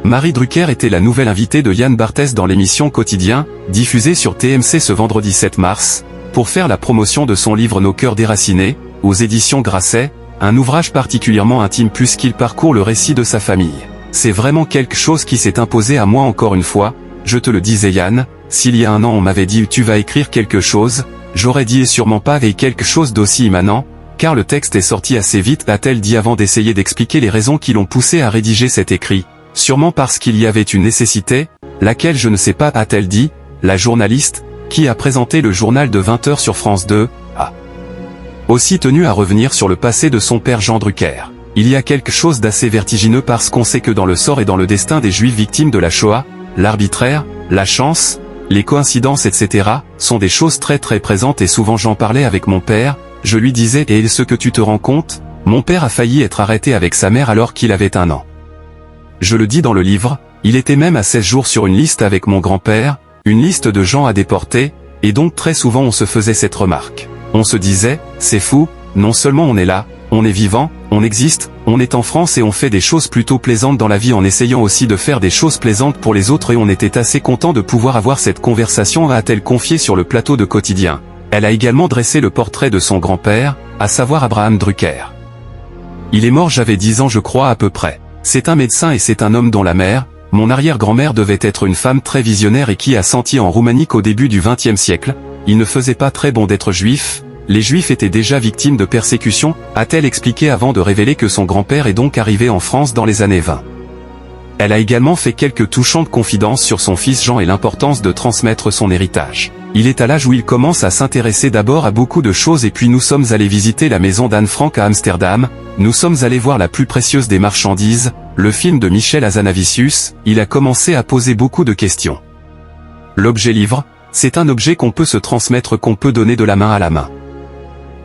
Marie Drucker était la nouvelle invitée de Yann Barthès dans l'émission Quotidien, diffusée sur TMC ce vendredi 7 mars, pour faire la promotion de son livre Nos cœurs déracinés, aux éditions Grasset, un ouvrage particulièrement intime puisqu'il parcourt le récit de sa famille. C'est vraiment quelque chose qui s'est imposé à moi encore une fois, je te le disais Yann, s'il y a un an on m'avait dit tu vas écrire quelque chose, j'aurais dit et sûrement pas et quelque chose d'aussi immanent, car le texte est sorti assez vite a-t-elle dit avant d'essayer d'expliquer les raisons qui l'ont poussé à rédiger cet écrit. Sûrement parce qu'il y avait une nécessité, laquelle je ne sais pas a-t-elle dit, la journaliste, qui a présenté le journal de 20h sur France 2, a aussi tenu à revenir sur le passé de son père Jean Drucker. Il y a quelque chose d'assez vertigineux parce qu'on sait que dans le sort et dans le destin des Juifs victimes de la Shoah, l'arbitraire, la chance, les coïncidences etc. sont des choses très présentes et souvent j'en parlais avec mon père, je lui disais et ce que tu te rends compte, mon père a failli être arrêté avec sa mère alors qu'il avait 1 an. Je le dis dans le livre, il était même à 16 jours sur une liste avec mon grand-père, une liste de gens à déporter, et donc très souvent on se faisait cette remarque. On se disait, c'est fou, non seulement on est là, on est vivant, on existe, on est en France et on fait des choses plutôt plaisantes dans la vie en essayant aussi de faire des choses plaisantes pour les autres et on était assez content de pouvoir avoir cette conversation a-t-elle confié sur le plateau de Quotidien. Elle a également dressé le portrait de son grand-père, à savoir Abraham Drucker. Il est mort j'avais 10 ans je crois à peu près. C'est un médecin et c'est un homme dont la mère, mon arrière-grand-mère devait être une femme très visionnaire et qui a senti en Roumanie qu'au début du XXe siècle, il ne faisait pas très bon d'être juif, les juifs étaient déjà victimes de persécutions, a-t-elle expliqué avant de révéler que son grand-père est donc arrivé en France dans les années 20. Elle a également fait quelques touchantes confidences sur son fils Jean et l'importance de transmettre son héritage. Il est à l'âge où il commence à s'intéresser d'abord à beaucoup de choses et puis nous sommes allés visiter la maison d'Anne Frank à Amsterdam, nous sommes allés voir la plus précieuse des marchandises, le film de Michel Hazanavicius, il a commencé à poser beaucoup de questions. L'objet livre, c'est un objet qu'on peut se transmettre qu'on peut donner de la main à la main.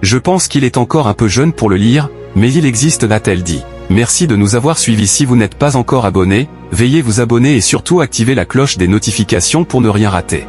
Je pense qu'il est encore un peu jeune pour le lire, mais il existe a-t-elle dit. Merci de nous avoir suivis si vous n'êtes pas encore abonné, veuillez vous abonner et surtout activer la cloche des notifications pour ne rien rater.